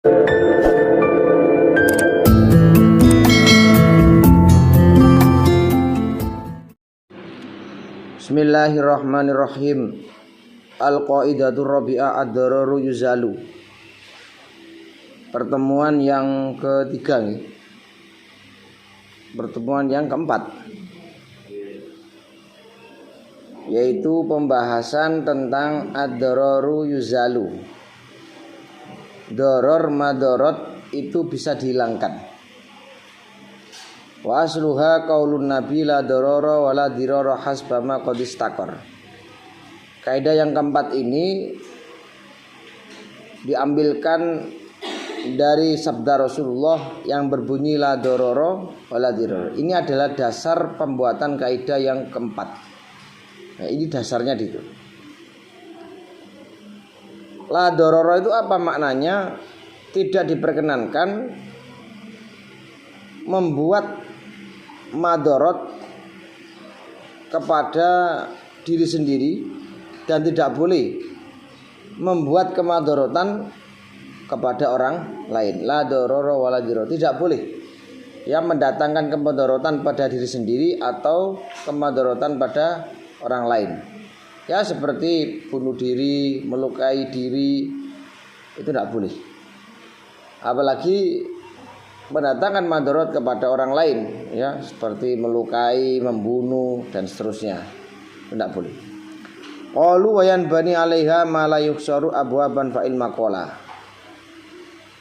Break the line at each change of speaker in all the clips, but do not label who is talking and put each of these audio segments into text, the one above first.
Bismillahirrahmanirrahim. Al-Qaidatur Rabi'ah ad-dararu yuzalu. Pertemuan yang ketiga nih. Pertemuan yang keempat, yaitu pembahasan tentang ad-dararu yuzalu. Doror madorot itu bisa dihilangkan. Wa asluha qaulun nabi la dororo wa la diroro hasbama qad istaqar. Kaidah yang keempat ini diambilkan dari sabda Rasulullah yang berbunyi la dororo wa la diroro. Ini adalah dasar pembuatan kaidah yang keempat. Nah, ini dasarnya itu. La dororo itu apa maknanya? Tidak diperkenankan membuat madorot kepada diri sendiri dan tidak boleh membuat kemadorotan kepada orang lain. La dororo wala diroro, tidak boleh ya mendatangkan kemadorotan pada diri sendiri atau kemadorotan pada orang lain. Ya seperti bunuh diri, melukai diri, itu tidak boleh. Apalagi mendatangkan madorot kepada orang lain, ya seperti melukai, membunuh dan seterusnya, tidak boleh. Qalu wa yanbani 'alaiha ma la yuhsaru abwaban fa'il maqala.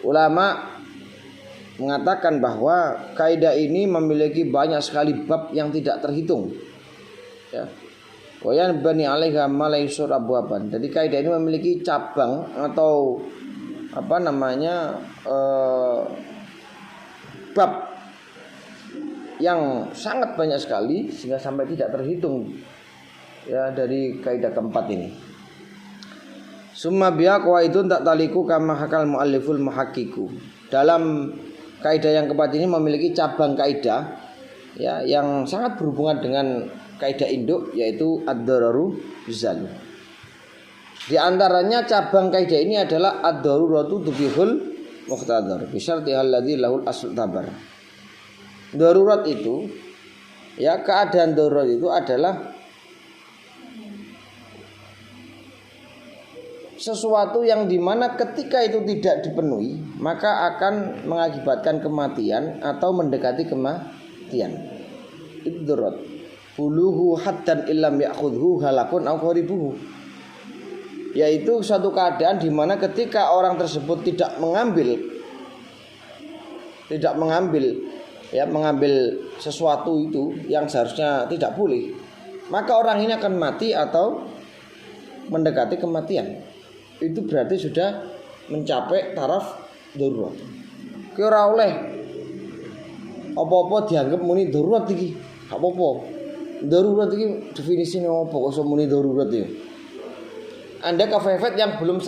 Ulama mengatakan bahwa kaidah ini memiliki banyak sekali bab yang tidak terhitung. Ya. Wa yanbani 'alaiha ma la yuhsaru abwaban. Jadi kaidah ini memiliki cabang atau bab yang sangat banyak sekali sehingga sampai tidak terhitung ya dari kaidah keempat ini. Summa biya qawaidun tak taliku kama hakal mualliful muhaqqiqu. Dalam kaidah yang keempat ini memiliki cabang kaidah ya yang sangat berhubungan dengan kaidah induk, yaitu ad-dararu yuzalu. Di antaranya cabang kaidah ini adalah ad-daruratu tubihul muqtadar bisyarti alladzi lahul asl tabar. Darurat itu ya, keadaan darurat itu adalah sesuatu yang dimana ketika itu tidak dipenuhi maka akan mengakibatkan kematian atau mendekati kematian. Itu darurat. Buluhu haddan illam ya'khudhu halakun aw qaribuhu. Yaitu suatu keadaan di mana ketika orang tersebut tidak mengambil sesuatu itu yang seharusnya tidak boleh, maka orang ini akan mati atau mendekati kematian. Itu berarti sudah mencapai taraf darurat. Ki ora oleh apa-apa dianggap muni darurat iki. Gak apa-apa. Darurat iki definisine apa kok iso muni darurat iki? Anda kefefet yang belum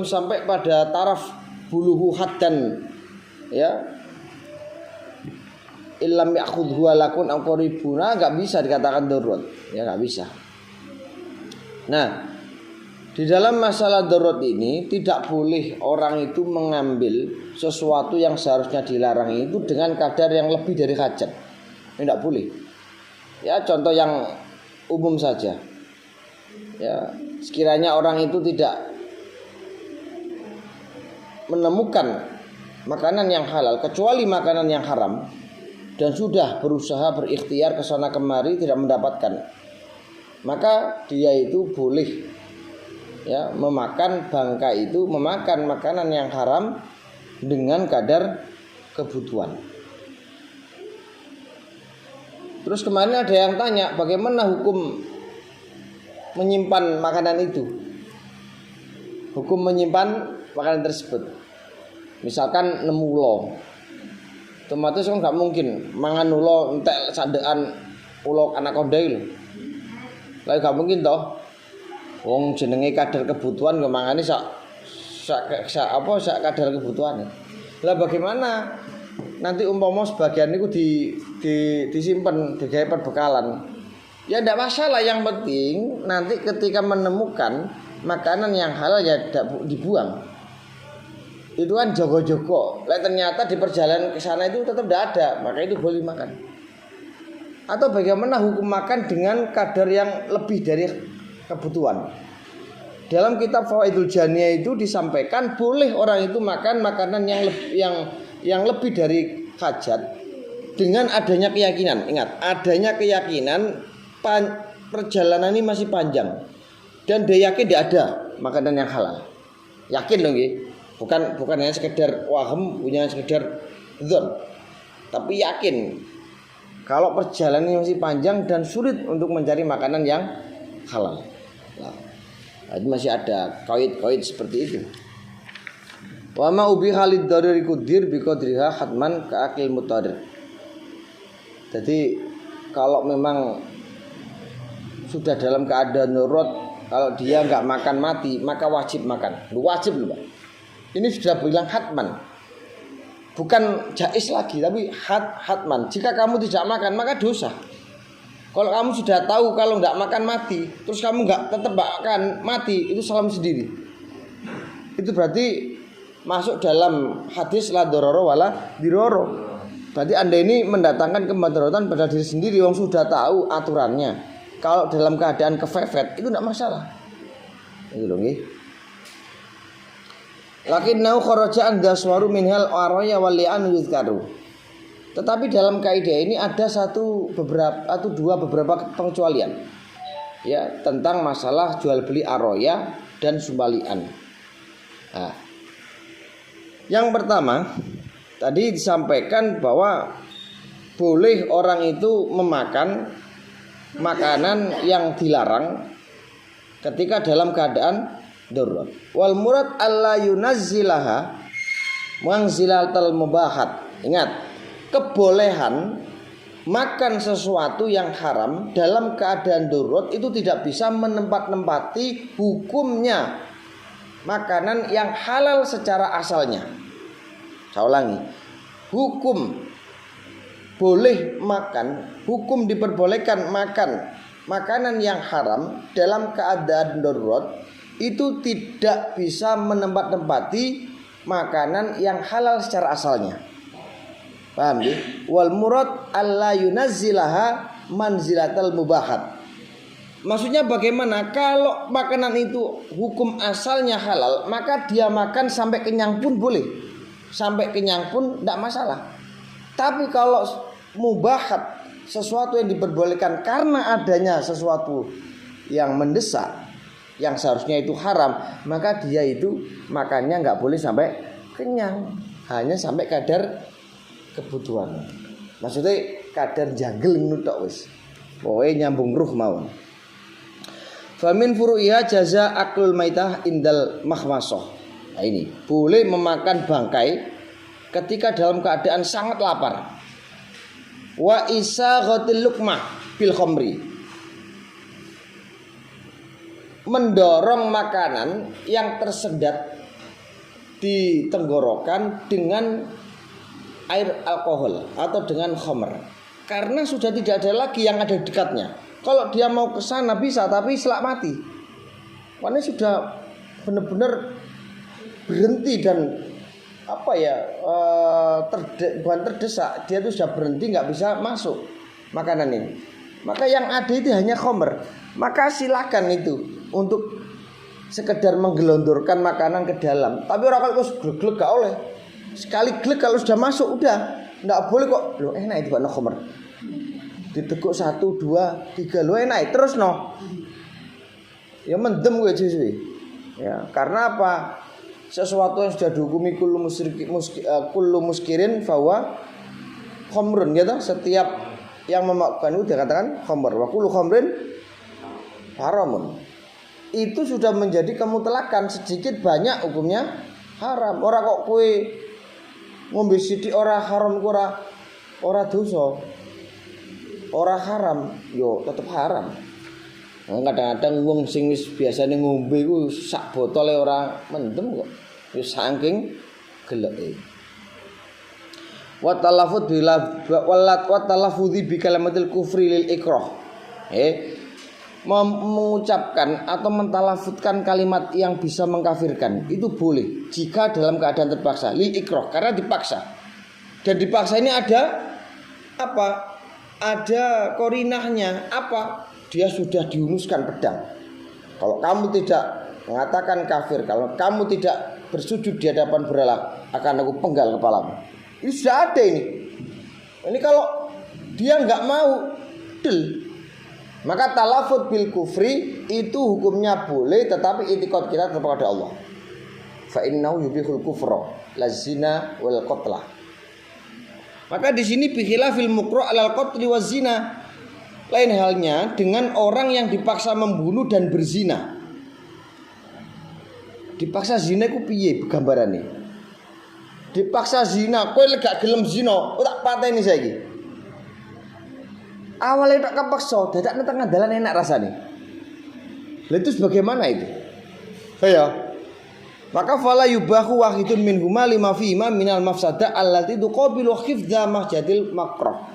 sampai pada taraf buluhu haddan ya illam ya'khudhu lakun aw qaribuna, enggak bisa dikatakan darurat ya, enggak bisa. Nah, di dalam masalah darurat ini tidak boleh orang itu mengambil sesuatu yang seharusnya dilarang itu dengan kadar yang lebih dari hajat. Ini tidak boleh. Ya, contoh yang umum saja. Ya, sekiranya orang itu tidak menemukan makanan yang halal kecuali makanan yang haram dan sudah berusaha berikhtiar ke sana kemari tidak mendapatkan, maka dia itu boleh ya memakan makanan yang haram dengan kadar kebutuhan. Terus kemarin ada yang tanya bagaimana hukum menyimpan makanan itu, hukum menyimpan makanan tersebut. Misalkan nemu ulo, otomatis kan nggak mungkin mangan ulo entek sandekan ulo anaconda lho. Lah nggak mungkin toh. Wong jenenge kadar kebutuhan kok mangane sak kadar kebutuhan. Lah bagaimana nanti umpama sebagian itu disimpan digawe perbekalan, ya tidak masalah. Yang penting nanti ketika menemukan makanan yang halal ya dibuang. Itu kan jogo-jogo. Ternyata di perjalanan ke sana itu tetap tidak ada, maka itu boleh makan. Atau bagaimana hukum makan dengan kadar yang lebih dari kebutuhan? Dalam kitab Fawaidul Janiyah itu disampaikan boleh orang itu makan makanan yang lebih dari hajat dengan adanya keyakinan. Ingat, adanya keyakinan perjalanan ini masih panjang dan dia yakin tidak ada makanan yang halal. Yakin loh nggih. Bukan hanya sekedar waham, punya sekedar dzon. Tapi yakin kalau perjalanan ini masih panjang dan sulit untuk mencari makanan yang halal. Nah, masih ada kaid-kaid seperti itu. Wa ma ubiha lid-darari qudir bi qadriha hatman ka akil mutadir. Jadi kalau memang sudah dalam keadaan darurat, kalau dia enggak makan mati, maka wajib makan. Wajib loh, Pak. Ini sudah bilang hatman. Bukan jais lagi, tapi hatman. Jika kamu tidak makan, maka dosa. Kalau kamu sudah tahu kalau enggak makan mati, terus kamu enggak tetap makan mati, itu salam sendiri. Itu berarti masuk dalam hadis la dororo wala diroro. Berarti Anda ini mendatangkan kemudaratan pada diri sendiri. Wong sudah tahu aturannya. Kalau dalam keadaan kefefet itu enggak masalah. Itu loh nggih. Lakinnau kharaja an daswaru minhal araya wal li'an yuzkaru. Tetapi dalam kaidah ini ada dua beberapa pengecualian. Ya, tentang masalah jual beli aroya dan sumbalian. Nah, yang pertama tadi disampaikan bahwa boleh orang itu memakan makanan yang dilarang ketika dalam keadaan darurat. Wal murad alla yunazzilaha manzilatal mubahat. Ingat, kebolehan makan sesuatu yang haram dalam keadaan darurat itu tidak bisa menempati hukumnya makanan yang halal secara asalnya. Saya ulangi, hukum boleh makan, hukum diperbolehkan makan makanan yang haram dalam keadaan darurat itu tidak bisa menempati makanan yang halal secara asalnya. Paham ya? Wal murad alla yunazzilaha manzilatal mubahat. Maksudnya bagaimana? Kalau makanan itu hukum asalnya halal, maka dia makan sampai kenyang pun boleh. Sampai kenyang pun tidak masalah. Tapi kalau mubahat, sesuatu yang diperbolehkan karena adanya sesuatu yang mendesak, yang seharusnya itu haram, maka dia itu makannya nggak boleh sampai kenyang, hanya sampai kadar kebutuhan. Maksudnya kadar janggel nutok wis. Pokoke nyambung ruh mawon. Famin furu'iha jaza aklul maitah indal mahmasah. Nah ini, boleh memakan bangkai ketika dalam keadaan sangat lapar. Wa isaghatil luqmah bil khamri. Mendorong makanan yang tersendat di tenggorokan dengan air alkohol atau dengan khamr, karena sudah tidak ada lagi yang ada di dekatnya. Kalau dia mau ke sana bisa, tapi selak mati. Karena sudah benar-benar berhenti dan bukan terdesak, dia itu sudah berhenti, nggak bisa masuk makanan ini. Maka yang ada itu hanya khamr. Maka silakan itu untuk sekedar menggelondorkan makanan ke dalam. Tapi orang kalau glek-glek gak oleh. Sekali glek kalau sudah masuk udah nggak boleh kok. Loh enak itu Pak khamr. Diteguk 1, 2, 3 loh enak terus no. Ya mendem gue sih. Ya, karena apa? Sesuatu yang sudah dihukumi kullu muskirin fawa khamrun gitu. Setiap yang memakan itu dikatakan khamr. Wa kullu khamrin haramun. Itu sudah menjadi kemutlakan, sedikit banyak hukumnya haram. Ora kok kowe ngombe sithik ora haram ora dosa. Ora haram, yo tetep haram. Nah, kadang-kadang wong sing wis biasane ngombe iku sak botole ora mendem kok. Wis saking geleke. Wa talafud bila walat wa talafudzi bi kalimatil kufri lil ikrah. mengucapkan atau mentalafutkan kalimat yang bisa mengkafirkan itu boleh jika dalam keadaan terpaksa, li ikrah, karena dipaksa. Dan dipaksa ini ada apa? Ada korinahnya apa? Dia sudah dihunuskan pedang. Kalau kamu tidak mengatakan kafir, kalau kamu tidak bersujud di hadapan berhala, akan aku penggal kepalamu. Ini sudah ada ini. Ini kalau dia nggak mau, del. Maka talafut bil kufri itu hukumnya boleh, tetapi itikad kita tetap kepada Allah. Fa innahu yubihul kufra lazina wal qatla. Maka di sini bikhila fil mukra alal qatli waz zina. Lain halnya dengan orang yang dipaksa membunuh dan berzina. Dipaksa zina ku piye gambarane? Dipaksa zina, kowe lek gak gelem zina, tak pateni saiki. Awalnya tak kepaksa, dadak nang tengah dalan enak rasane. Lah itu bagaimana itu? Ya. Maka fala yubahu wahidun minhuma lima fihima minal mafsada allati tuqabilu khifdza mahjadil makrah.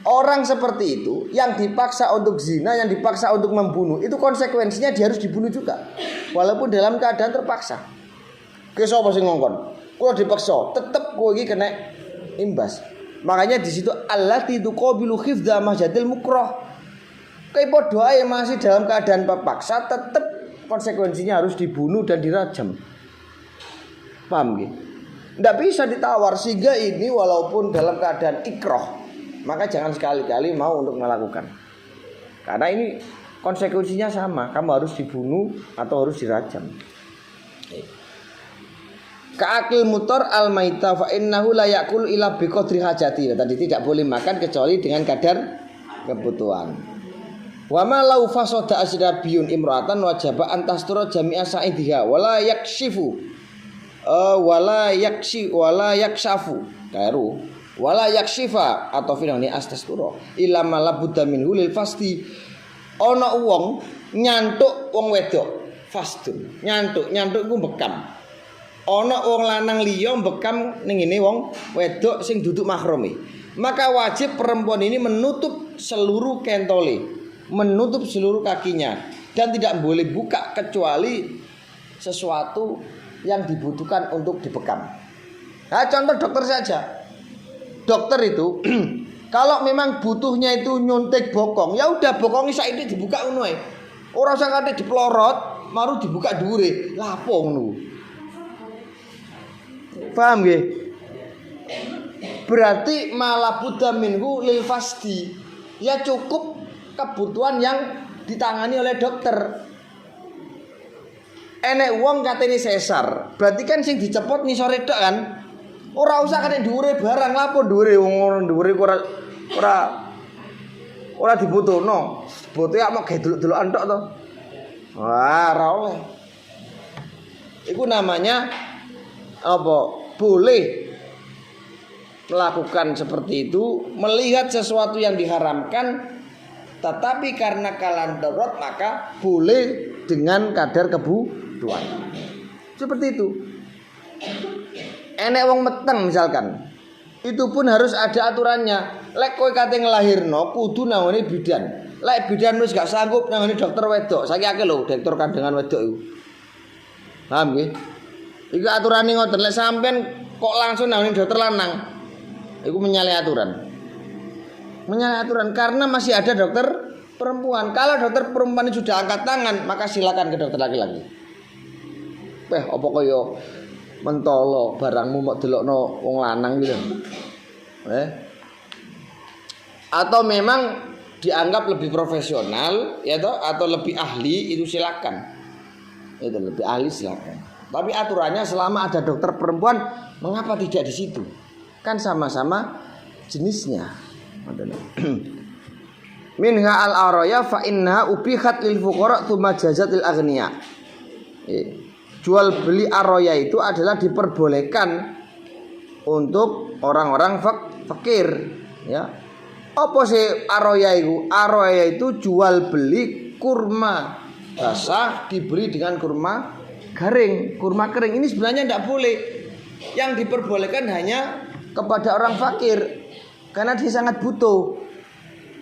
Orang seperti itu yang dipaksa untuk zina, yang dipaksa untuk membunuh, itu konsekuensinya dia harus dibunuh juga. Walaupun dalam keadaan terpaksa. Ki sapa sing ngongkon? Kalau dipaksa, tetep kowe iki kena imbas. Makanya di situ allati tuqabilu khifdza mahjadil mukrah. Kayak padha ae masih dalam keadaan terpaksa, tetep konsekuensinya harus dibunuh dan dirajam. Paham nggih? Enggak bisa ditawar, sehingga ini walaupun dalam keadaan ikrah, maka jangan sekali-kali mau untuk melakukan. Karena ini konsekuensinya sama, kamu harus dibunuh atau harus dirajam. Ka'akil mutor al-maita fa innahu la ya'kul illa biqadri hajati. Tadi tidak boleh makan kecuali dengan kadar kebutuhan. Wa ma law fasada asrabiyun imra'atan wajaba antastura jami'a sa'idiha wala yakshifu wala yakshafu kairu wala yakshifa atau finani astastura illa malabudda minhu lil fasti. Ana wong nyantuk wong wedok fastun, nyantuk iku bekam. Ana wong lanang liya bekam ning ngene wong wedok sing duduk mahrome. Maka wajib perempuan ini menutup seluruh kentole, menutup seluruh kakinya, dan tidak boleh buka kecuali sesuatu yang dibutuhkan untuk dibekam. Nah, contoh dokter saja. Dokter itu kalau memang butuhnya itu nyuntik bokong, ya udah bokongnya saiki dibuka ngono ae. Ora usah kate dipelorot, maru dibuka dhuwure. Lah apa ngono? Paham nggih? Berarti malabudha minhu lil fasdi. Ya cukup kebutuhan yang ditangani oleh dokter. Enek wong katene sesar, berarti kan sing dicepot ngisore tok kan. Ora usah kate dhuwure barang, lapo dhuwure wong dhuwure ora dibutuhno. Bote mak gawe delok-delokan tok to. Wah, ora oleh. Iku namanya apa? Boleh melakukan seperti itu, melihat sesuatu yang diharamkan, tetapi karena kalan darurat maka boleh dengan kadar kebutuhan. Seperti itu. Enek wong meteng misalkan, itu pun harus ada aturannya. Lek kowe kate nglahirno kudu nangone bidan. Lek bidan wis gak sanggup nangone dokter wedok. Saiki akeh lho dokter kandungan wedok iku. Paham nggih? Iku aturane ngoten, lek sampean kok langsung nangone dokter lanang, iku menyalahi aturan. Menyalahi aturan karena masih ada dokter perempuan. Kalau dokter perempuan sudah angkat tangan, maka silakan ke dokter laki-laki. Apa kaya mentolo barangmu mok delokno wong lanang gitu. Atau memang dianggap lebih profesional ya toh, atau lebih ahli, itu silakan. Itu lebih ahli silakan. Tapi aturannya selama ada dokter perempuan, mengapa tidak di situ? Kan sama-sama jenisnya. Minha al-araya fa innaha ubihat lil fuqara tsumma jazat lil aghniya. Jual beli araya itu adalah diperbolehkan untuk orang-orang fakir, ya. Apa sih araya itu? Araya itu jual beli kurma basah dibeli dengan kurma garing, kurma kering. Ini sebenarnya tidak boleh. Yang diperbolehkan hanya kepada orang fakir karena dia sangat butuh.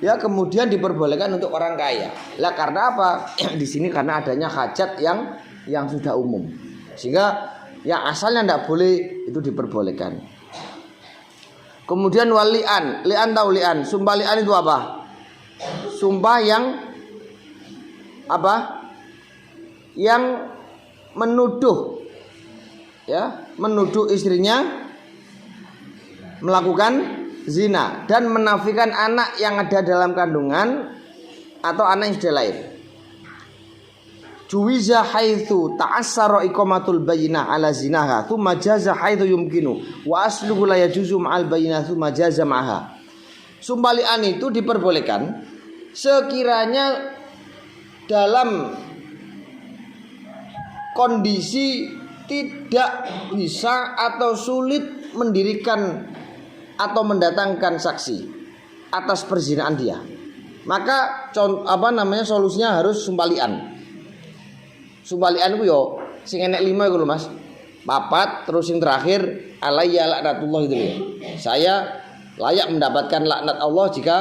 ya kemudian diperbolehkan untuk orang kaya. Lah karena apa? Di sini karena adanya hajat yang sudah umum. Sehingga yang asalnya tidak boleh itu diperbolehkan. Kemudian walian, lian tahu lian. Sumpah lian itu apa? Sumpah yang apa? Yang menuduh, ya, menuduh istrinya melakukan zina dan menafikan anak yang ada dalam kandungan atau anak yang sudah lahir. Juwiza haitsu ta'assara iqamatul bayyinah ala zinaha thumma jaza haitsu yumkinu wa asluhu la yajuzu ma'al bayyinah thumma jaza ma'aha. Sumpah li'an itu diperbolehkan sekiranya dalam kondisi tidak bisa atau sulit mendirikan atau mendatangkan saksi atas perzinahan dia, maka solusinya harus sumpah li'an. Sumpah li'an itu yo sing enek 5 iku lho Mas. Papat terus yang terakhir alayya laknatullah itu ya. Saya layak mendapatkan laknat Allah jika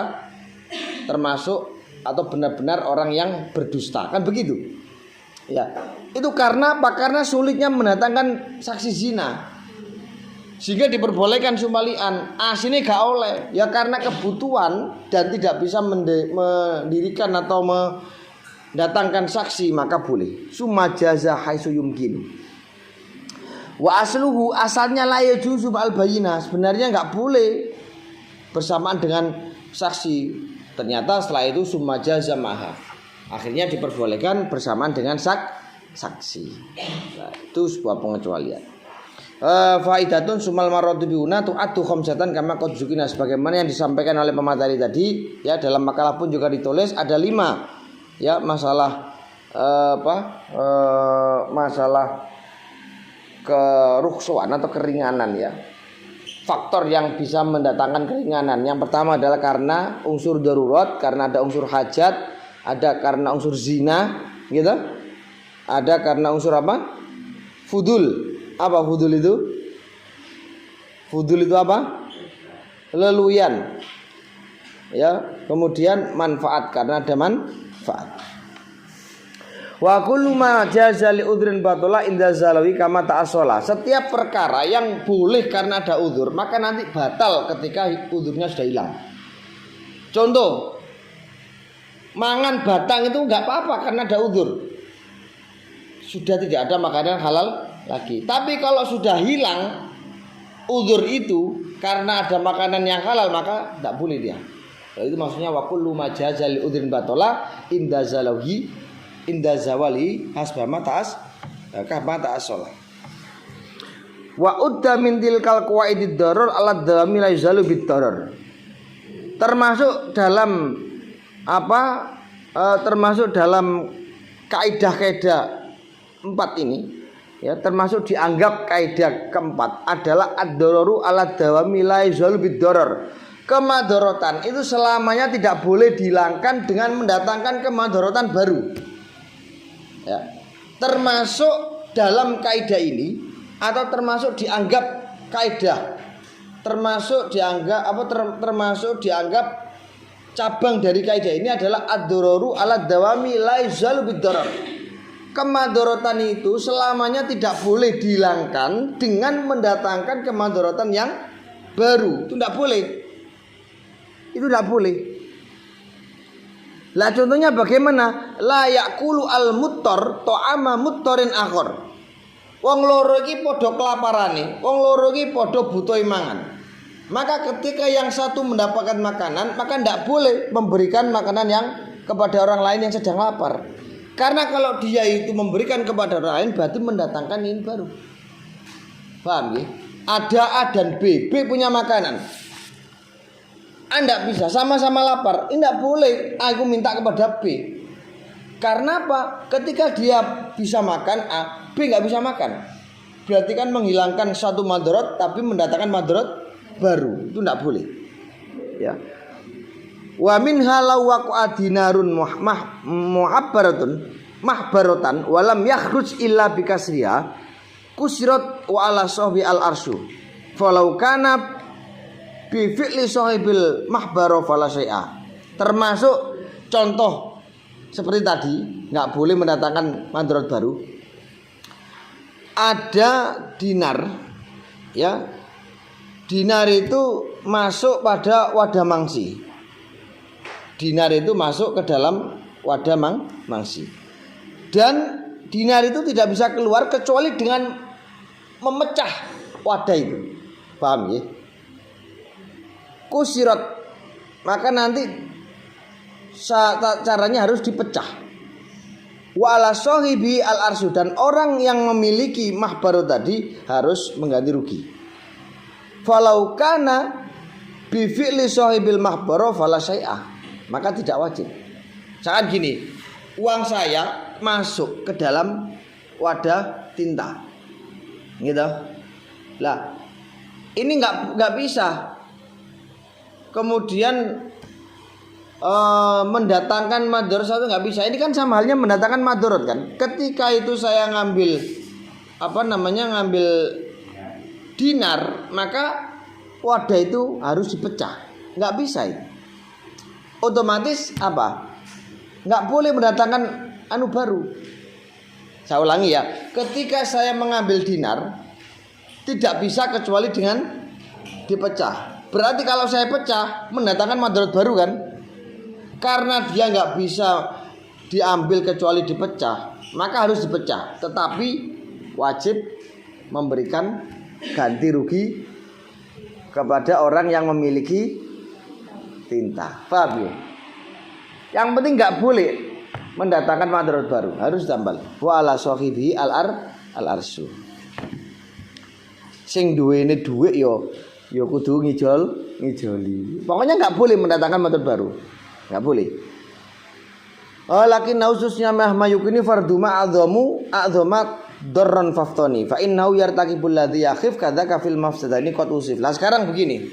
termasuk atau benar-benar orang yang berdusta. Kan begitu. Ya. Itu karena apa? Karena sulitnya mendatangkan saksi zina. Sehingga diperbolehkan sumpah li'an. Aslinya gak oleh. Ya karena kebutuhan dan tidak bisa mendirikan atau mendatangkan saksi maka boleh. Summa jaza haitsu yumkin. Wa asluhu asalnya la yajuzu al bayyinah. Sebenarnya enggak boleh bersamaan dengan saksi. Ternyata setelah itu summa jaza maha. Akhirnya diperbolehkan bersamaan dengan saksi. Nah, itu sebuah pengecualian. Faidatun sumal maradu biuna tu'addu khamsatan kama qad zukina, sebagaimana yang disampaikan oleh pemateri tadi ya, dalam makalah pun juga ditulis ada 5 ya masalah masalah keruksuan atau keringanan ya. Faktor yang bisa mendatangkan keringanan. Yang pertama adalah karena unsur darurat, karena ada unsur hajat, ada karena unsur zina, gitu. Ada karena unsur apa? Fudul. Apa fudul itu? Fudul itu apa? Leluyan. Ya, kemudian manfaat, karena ada manfaat. Wa kullu ma jaza li udhrin batala inda zalawi kama ta'asala. Setiap perkara yang boleh karena ada udzur, maka nanti batal ketika udzurnya sudah hilang. Contoh, mangan batang itu enggak apa-apa karena ada udzur. Sudah tidak ada makanan halal lagi. Tapi kalau sudah hilang udzur itu karena ada makanan yang halal, maka enggak boleh dia. Itu maksudnya wa kullu ma jaza li udhrin batala inda zalawi inda zawali hasbama ta'as kama ta'asala. Wa udda min tilkal qawaidid darar ala dawami la yazalu bid darar. Termasuk dalam termasuk dalam kaidah-kaidah 4 ini ya, termasuk dianggap kaidah keempat adalah ad-dararu ala dawami la yazalu bid darar. Kemadharatan itu selamanya tidak boleh dihilangkan dengan mendatangkan kemadharatan baru. Ya, termasuk dalam kaidah ini atau termasuk dianggap kaidah, termasuk dianggap cabang dari kaidah ini adalah ad-dararu ala dawami la yazalu bid-darar. Kemadharatan itu selamanya tidak boleh dihilangkan dengan mendatangkan kemadharatan yang baru. Itu tidak boleh. Itu tidak boleh. Lah contohnya bagaimana? La yakulu al-muttar ta'ama muttarin akhar. Wong loro iki padha kelaparane, wong loro iki padha butuh mangan. Maka ketika yang satu mendapatkan makanan, maka tidak boleh memberikan makanan yang kepada orang lain yang sedang lapar. Karena kalau dia itu memberikan kepada orang lain berarti mendatangkan ini baru. Paham ya? Ada A dan B, B punya makanan. Anda bisa sama-sama lapar, tidak boleh aku minta kepada B. Karena apa? Ketika dia bisa makan A, B nggak bisa makan. Berarti kan menghilangkan satu madharat tapi mendatangkan madharat baru. Itu tidak boleh. Ya. Wa min halau waqa'a dinarun mahbaratan walam yakhruj illa bikasriha kusirat wa ala sahbi al arsyu. Falau kana bi fi'li sahibil mahbaro fala syai'a. Termasuk contoh seperti tadi, nggak boleh mendatangkan madharat baru. Ada dinar, ya. Dinar itu masuk pada wadah mangsi. Dinar itu masuk ke dalam wadah mangsi. Dan dinar itu tidak bisa keluar kecuali dengan memecah wadah itu. Paham ya? Kusirat, maka nanti caranya harus dipecah. Wa ala sahibi al arsu, dan orang yang memiliki mahbaru tadi harus mengganti rugi. Falau kana bi fi'li sahibil mahbaru fala syai'ah, maka tidak wajib. Misalkan gini, uang saya masuk ke dalam wadah tinta, gitu. Lah, ini nggak bisa kemudian mendatangkan madharat satu, nggak bisa. Ini kan sama halnya mendatangkan madharat kan. Ketika itu saya ngambil ngambil dinar, maka wadah itu harus dipecah. Nggak bisa itu. Otomatis apa? Nggak boleh mendatangkan anu baru. Saya ulangi ya. Ketika saya mengambil dinar, tidak bisa kecuali dengan dipecah. Berarti kalau saya pecah mendatangkan madharat baru kan? Karena dia nggak bisa diambil kecuali dipecah, maka harus dipecah. Tetapi wajib memberikan ganti rugi kepada orang yang memiliki tinta. Paham ya? Yang penting nggak boleh mendatangkan madharat baru, harus tambal. Wa ala sahibi al arsu. Sing duwene dhuwit ya kudu ngijoli. Pokoknya nggak boleh mendatangkan madharat baru, nggak boleh. Lakin khususnya mahmayuk ini fardu a'dhama darran faftoni fa innahu yartakibul ladzi yakhif kadzaka fil mafsadani qad usif. Lah sekarang begini,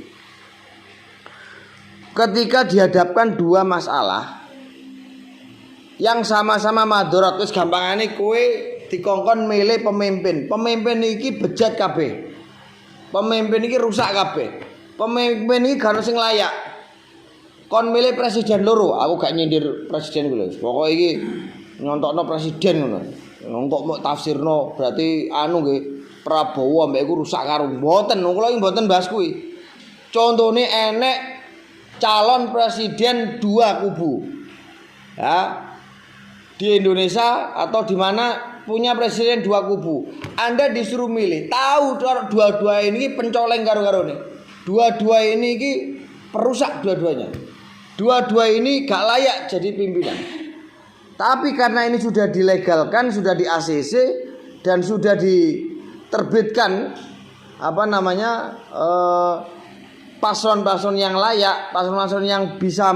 ketika dihadapkan dua masalah yang sama-sama madharat, wis gampangane kowe dikongkon milih pemimpin. Pemimpin iki bejat kabeh. Pemimpin iki rusak kabeh. Pemimpin iki gak ono sing layak. Kon milih presiden loro, aku gak nyindir presiden kuwi lho. Pokoke iki nyontokno presiden ngono. Nontok mok tafsirno berarti anu nggih Prabowo ambek iku rusak karo mboten. Kula iki mboten bahas kuwi. Contone enek calon presiden dua kubu. Ya. Di Indonesia atau di mana punya presiden dua kubu. Anda disuruh milih, tahu dua-dua ini pencoleng karo-karo nih. Dua-dua ini perusak dua-duanya. Dua-dua ini gak layak jadi pimpinan. Tapi karena ini sudah dilegalkan, sudah di ACC dan sudah diterbitkan paslon-paslon yang layak, paslon-paslon yang bisa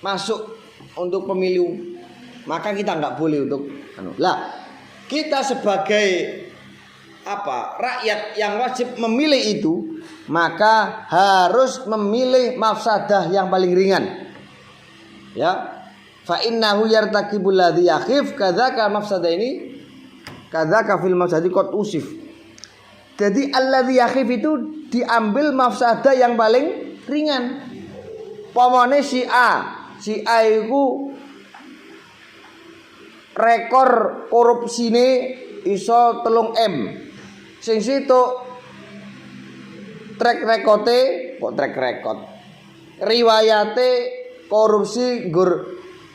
masuk untuk pemilu, maka kita nggak boleh untuk lah. Kita sebagai rakyat yang wajib memilih itu, maka harus memilih mafsadah yang paling ringan. Ya, fa innahu yartakibul ladzi yakhif kadzaka mafsadah ini kadzaka fil mafsadati qad usif. Jadi alladzi yakhif itu diambil mafsadah yang paling ringan. Pamane si A iku rekor korupsine iso 3 M. Sing situ track record riwayate korupsi nggur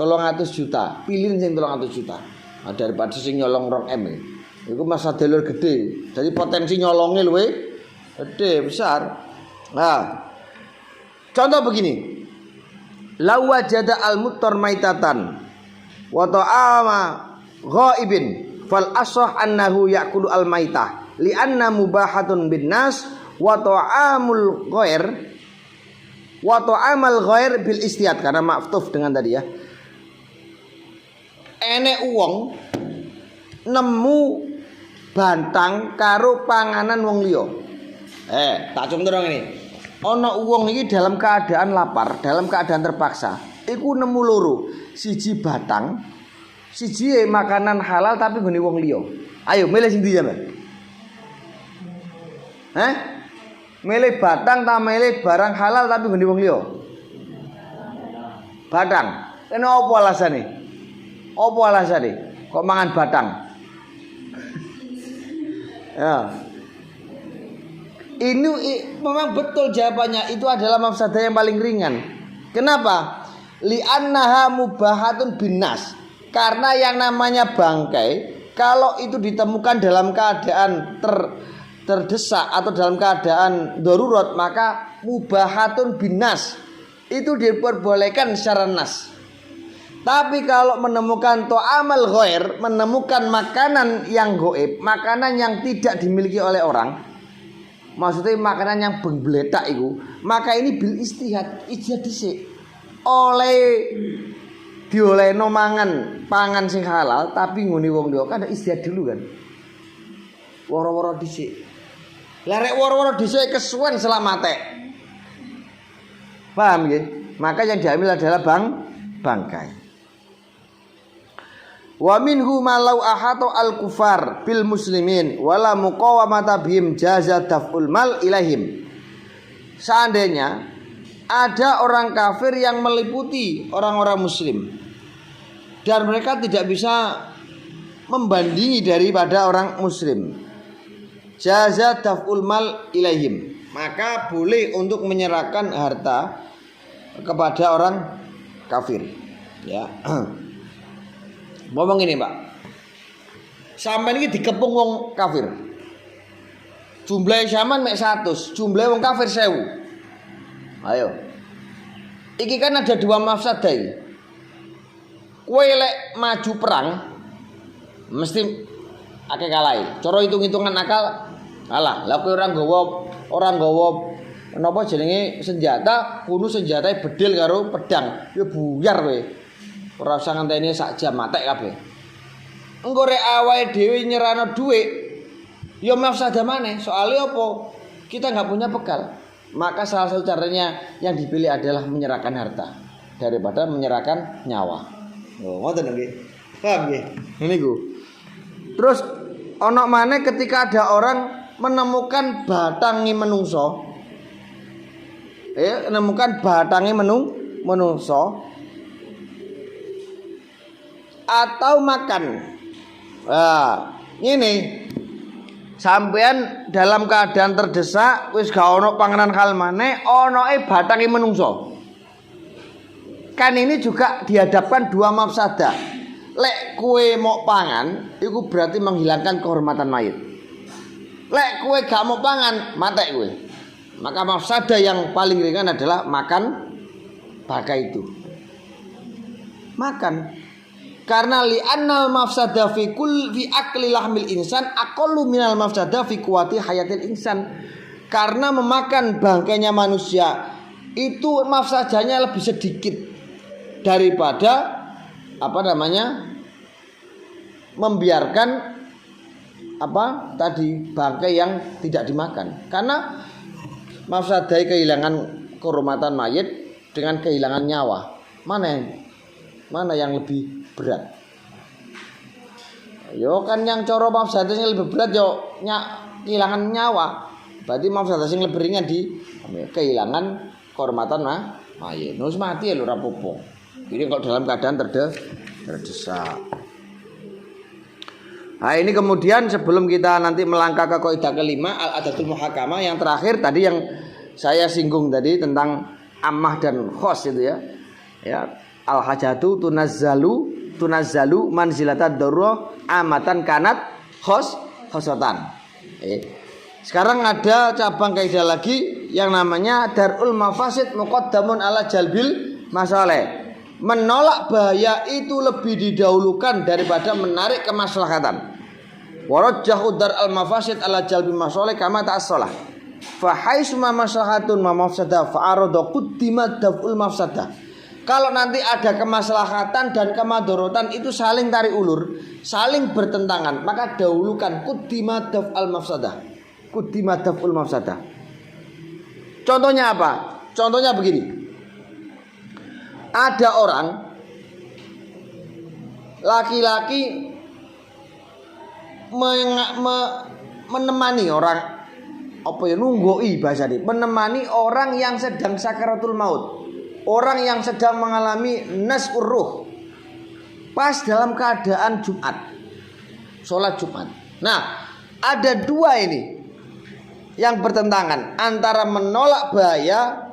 300 juta. Pilih sing 300 juta. Nah, daripada sing nyolong 2 M. Iku masa delur gede. Jadi potensi nyolongnya luwe gede, besar. Nah, contoh begini. Law wajada al-muttar maitatan wa ta'ama ghaibin fal asah annahu ya'kulu al-maitah li anna mubahatun bin nas wa ta'amul ghair wa ta'amal ghair bil istiyad, karena maftuf dengan tadi ya. Enek wong nemu bantang karo panganan wong liya. Tak contoh ini. Ana wong iki dalam keadaan lapar, dalam keadaan terpaksa. Iku nemu loro. Siji batang, siji makanan halal tapi nggone wong liya. Ayo milih sing ndi ya, Mbak? Milih batang ta milih barang halal tapi nggone wong liya? Batang. Kenapa alasannya? Apa alasannya? Kok mangan batang? Ya. Ini memang betul jawabannya, itu adalah mafsadah yang paling ringan. Kenapa? Li'annaha mubahatun binas. Karena yang namanya bangkai, kalau itu ditemukan dalam keadaan terdesak atau dalam keadaan darurat, maka mubahatun binas, itu diperbolehkan secara nas. Tapi kalau menemukan to'amal ghair, menemukan makanan yang goib, makanan yang tidak dimiliki oleh orang, maksudnya makanan yang bengbletak itu, maka ini bil istihad, ijtihad dhisik. Oleh diolehno mangan pangan sing halal tapi nguni wong liya kan istihad dulu kan. Woro-woro dhisik. Lah rek woro-woro dhisik kesuwen selamate. Paham nggih? Maka yang diambil adalah bangkai. Wa minhu malau ahatu al-kufar bil muslimin wala muqawamata bihim jaza daf'ul mal ilaihim. Seandainya ada orang kafir yang meliputi orang-orang muslim dan mereka tidak bisa membandingi daripada orang muslim, jaza daf'ul mal ilaihim, maka boleh untuk menyerahkan harta kepada orang kafir. Ya. Ngomong ini Pak, sampai ini dikepung wong kafir, jumlah zaman mek 100, jumlah wong kafir 1000. Ayo, iki kan ada dua mafsadah. Kowe lek maju perang mesti akeh kalai. Cara hitung-hitungan akal kalah. Lah kowe orang nggawa napa jenenge senjata, kudu senjatae bedil karo pedang, ya buyar kowe. Ora usah ngenteni sak jam matek kabeh. Engko rek awake dhewe nyerano dhuwit, ya mafsadah maneh. Soale apa? Kita enggak punya bekal. Maka salah satu caranya yang dipilih adalah menyerahkan harta daripada menyerahkan nyawa. Oh, ngoten nggih. Paham nggih? Niku. Terus ana maneh ketika ada orang menemukan batangi menungso. Menemukan batangi menungso atau makan. Nah, ini sampean dalam keadaan terdesak, wis gak ono panganan hal maneh, onoe batangi menungso. Kan ini juga dihadapkan dua mafsadah. Lek kue mau pangan, itu berarti menghilangkan kehormatan mayit. Lek kue gak mau pangan, matek kue. Maka mafsadah yang paling ringan adalah makan bangkai itu. Makan. Karena li'annal mafsadah fi akli lahmil insan aqallu minal mafsadah fi quwwati hayatil insan. Karena memakan bangkainya manusia itu mafsadahnya lebih sedikit daripada membiarkan bangkai yang tidak dimakan. Karena mafsadah kehilangan kehormatan mayit dengan kehilangan nyawa. Mana yang lebih berat? Yo kan yang coro mafsadah yang lebih berat yo kehilangan nyawa. Berarti mafsadah yang lebih ringan di kehilangan kehormatan mayit. Nus mati ya lho rapopo. Ini kalau dalam keadaan terdesak. Nah ini kemudian sebelum kita nanti melangkah ke kaidah kelima al-adatul muhakamah, yang terakhir tadi yang saya singgung tadi tentang ammah dan khos itu ya. Ya, al-hajatu tunazzalu manzilatad darurah amatan kanat khosatan. Sekarang ada cabang kaidah lagi yang namanya darul mafasid muqaddamun ala jalbil masalih. Menolak bahaya itu lebih didahulukan daripada menarik kemaslahatan. Warajjahu dar al mafasid ala jalbil masalih kama ta'assalah. Fa haitsuma maslahatun ma mafsadah fa arada quddimat daf'ul mafsadah. Kalau nanti ada kemaslahatan dan kemadharatan itu saling tarik ulur, saling bertentangan, maka dahulukan quddimat daf'al mafsadah. Quddimat daf'ul mafsadah. Contohnya apa? Contohnya begini. Ada orang laki-laki menemani orang menemani orang yang sedang sakaratul maut. orang yang sedang mengalami nas'ur ruh pas dalam keadaan Jumat, sholat Jumat. Nah, ada dua ini yang bertentangan antara menolak bahaya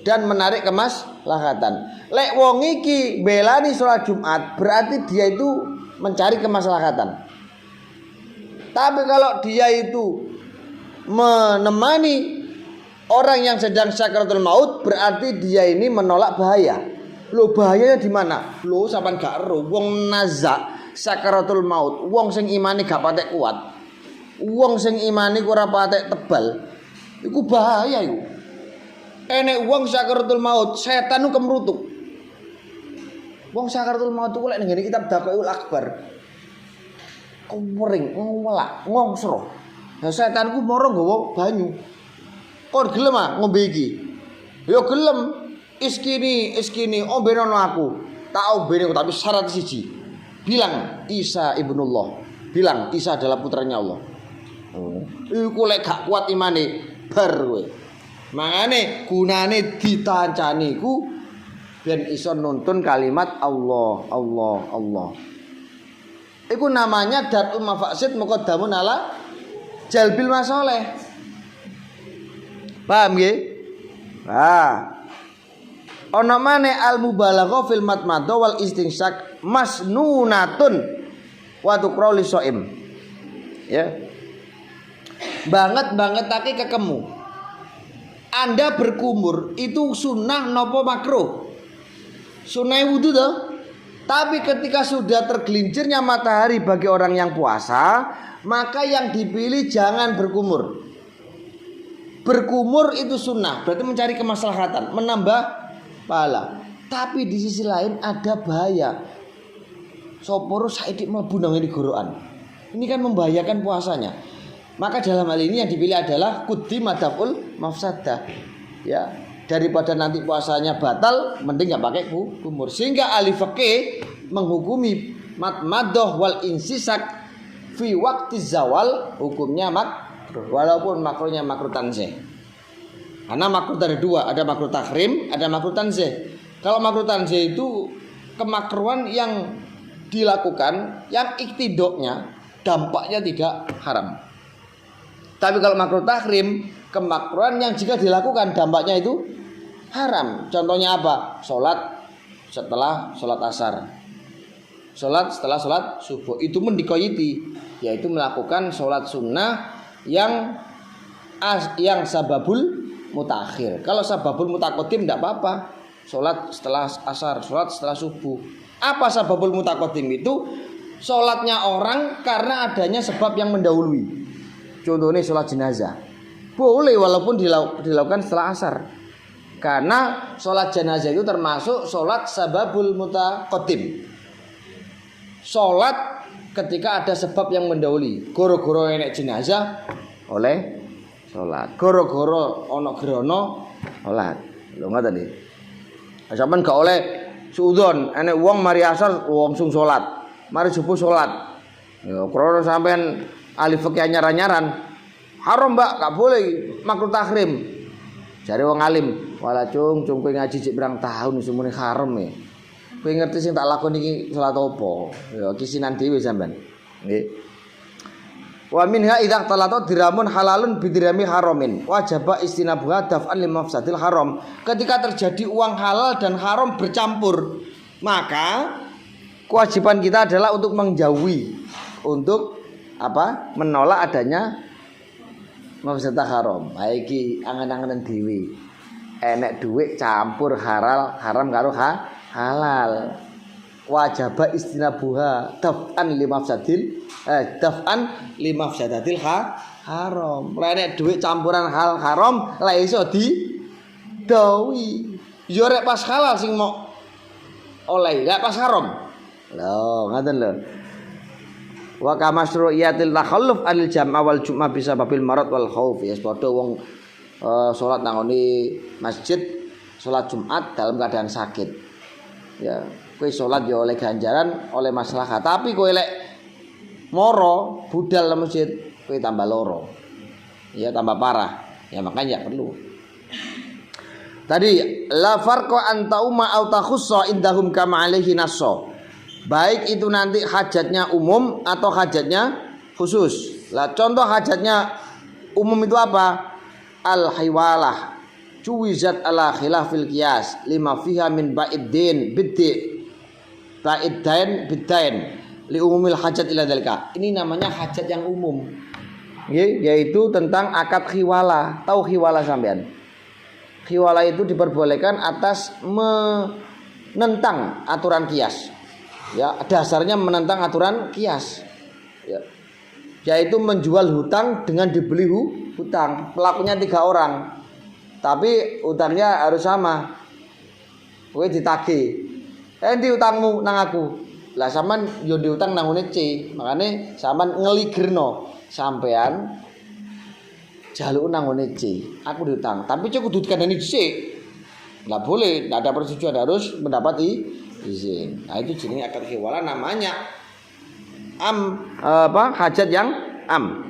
dan menarik kemaslahatan. Lek wong iki belani sholat Jumat, berarti dia itu mencari kemaslahatan. Tapi kalau dia itu menemani orang yang sedang sakaratul maut, berarti dia ini menolak bahaya. Loh, bahayanya di mana? Loh, sampean gak ero wong nazak sakaratul maut, wong sing imane gak patek kuat, wong sing imane ora patek tebal, iku bahaya iku. Enek wong sakaratul maut, setan ku kemrutuk. Wong sakaratul maut ku lek ning ngene kitab Daqaiqul Akbar. Kemering, ngwelak, ngongsro. Lah setan ku moro nggawa banyu. Kon gelem ah ngombe iki? Ya gelem. Iskini ombenono aku. Tak ombene tapi syarat siji. Bilang Isa ibnullah. Bilang Isa adalah putranya Allah. Iku lek gak kuat imane bar kowe. Mangane gunane ditancani ku ben iso nuntun kalimat Allah, Allah, Allah. Iku namanya darul mafasid muqaddamun ala jalbil masaleh. Paham nggih? Nah, ana maneh al mubalaghah fil matmadha wal istinsyak masnunatun wa tuqra li shaim. Ya. Banget-bangetake kekemu. Anda berkumur itu sunnah nopo makruh? Sunnah wudu toh. Tapi ketika sudah tergelincirnya matahari bagi orang yang puasa, maka yang dipilih jangan berkumur. Berkumur itu sunnah, berarti mencari kemaslahatan, menambah pahala. Tapi di sisi lain ada bahaya. Soporo saidik mlebu nang ngene gorokan. Ini kan membahayakan puasanya. Maka dalam hal ini yang dipilih adalah quddimadaful mafsadah. Ya, daripada nanti puasanya batal, mending enggak pakai kumur. Sehingga ahli fikih menghukumi madmadah wal insisak fi waqti zawal hukumnya makruh, walaupun makruhnya makruh tanzih. Karena makruh dari dua, ada makruh tahrim, ada makruh tanzih. Kalau makruh tanzih itu kemakruhan yang dilakukan yang iktidoknya dampaknya tidak haram. Tapi kalau makruh tahrim, kemakruhan yang jika dilakukan dampaknya itu haram. Contohnya apa? Sholat setelah sholat asar, sholat setelah sholat subuh, itu pun dikoyiti, yaitu melakukan sholat sunnah yang sababul mutakhir. Kalau sababul mutakodim tidak apa-apa, sholat setelah asar, sholat setelah subuh. Apa sababul mutakodim itu? Sholatnya orang karena adanya sebab yang mendahului. Contohnya sholat jenazah, boleh walaupun dilakukan setelah asar, karena sholat jenazah itu termasuk sholat sababul mutakodim. Sholat ketika ada sebab yang mendahului. Goro-goro enek jenazah oleh sholat, goro-goro ono gerono sholat. Lho ngoten iki. Sampeyan gak oleh suudzon enek wong mari asar langsung sholat, mari subuh sholat. Ya krono sampean ahli fikih nyaran-nyaran haram mbak, gak boleh, makruh tahrim. Jare wong alim, wala cung kowe ngaji cek berang tahun semune haram e. Kowe ngerti sing tak lakoni iki salat apa? Ya kisinan dhewe sampean. Nggih. Wa minha idza talata diramun halalun bidirami haramin wajaba istinabuha daf'an limafsadil haram. Ketika terjadi uang halal dan haram bercampur, maka kewajiban kita adalah untuk menjauhi, untuk apa? Menolak adanya mafsadah haram. Ha iki angen-angenan dhewe. Enek dhuwit campur haram karo halal. Wajaba istinabuha daf'an limafsadatil haram. Lah nek dhuwit campuran hal haram la iso didawi. Yo rek pas halal sing mau oleh, gak pas haram. Lho, ngoten lho. Wa kamasru'iyatil takhalluf anil jam'a wal jum'ah bisa babil marad wal khauf. Ya padha wong salat nang masjid, salat Jumat dalam keadaan sakit. Ya, kowe salat ya oleh ganjaran, oleh maslahat. Tapi kowe lek moro budal nang masjid, kowe tambah loro. Ya tambah parah. Ya makanya perlu. Tadi la farqa anta umma au takhussa indahum kama alaihi nasso. Baik itu nanti hajatnya umum atau hajatnya khusus. Lah contoh hajatnya umum itu apa? Al hiwalah cuwizat ala khilafil qiyas lima fiha min ba'iddin biddi ba'iddain biddain li umumil hajat ila dzalika. Ini namanya hajat yang umum. Yaitu tentang akad khiwala. Tahu khiwala sampean? Khiwala itu diperbolehkan atas menentang aturan kias. Ya, dasarnya menentang aturan kias. Ya. Yaitu menjual hutang dengan dibeli hutang. Pelakunya 3 orang. Tapi hutangnya harus sama. Kowe ditagih. Endi utangmu nang aku? Lah sampean yo diutang nang ngene C. Makane sampean ngeligerno sampean jaluk nang ngene C. Aku diutang, tapi cek kudu dikandani dhisik. Enggak boleh, enggak ada persetujuan, harus mendapat izin. Nah, itu jenenge akad khiwala, namanya hajat yang am.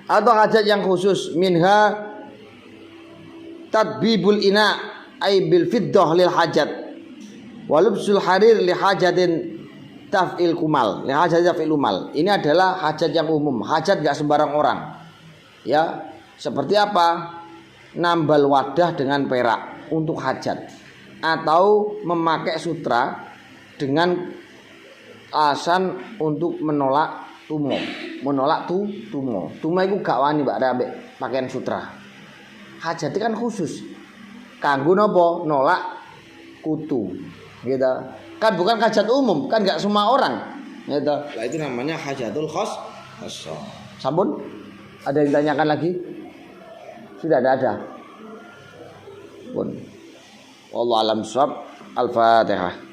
Atau hajat yang khusus, minha tadbibul ina ay bil fiddah lil hajat. Walubsul harir li hajatin taf'il kumal, li hajat taf'il umal. Ini adalah hajat yang umum, hajat enggak sembarang orang. Ya, seperti apa? Nambal wadah dengan perak untuk hajat, atau memakai sutra dengan alasan untuk menolak tumo. Menolak tumo. Tumo itu gak wani mbak ambek pakaian sutra. Hajat kan khusus. Kanggo napa? Nolak kutu. Gitu. Kan bukan hajat umum, kan gak semua orang. Gitu. Lah itu namanya hajatul khas. Sampun? Ada yang tanyakan lagi? Sudah ada. Pun. Wallahu alam shawab. Al-Fatihah.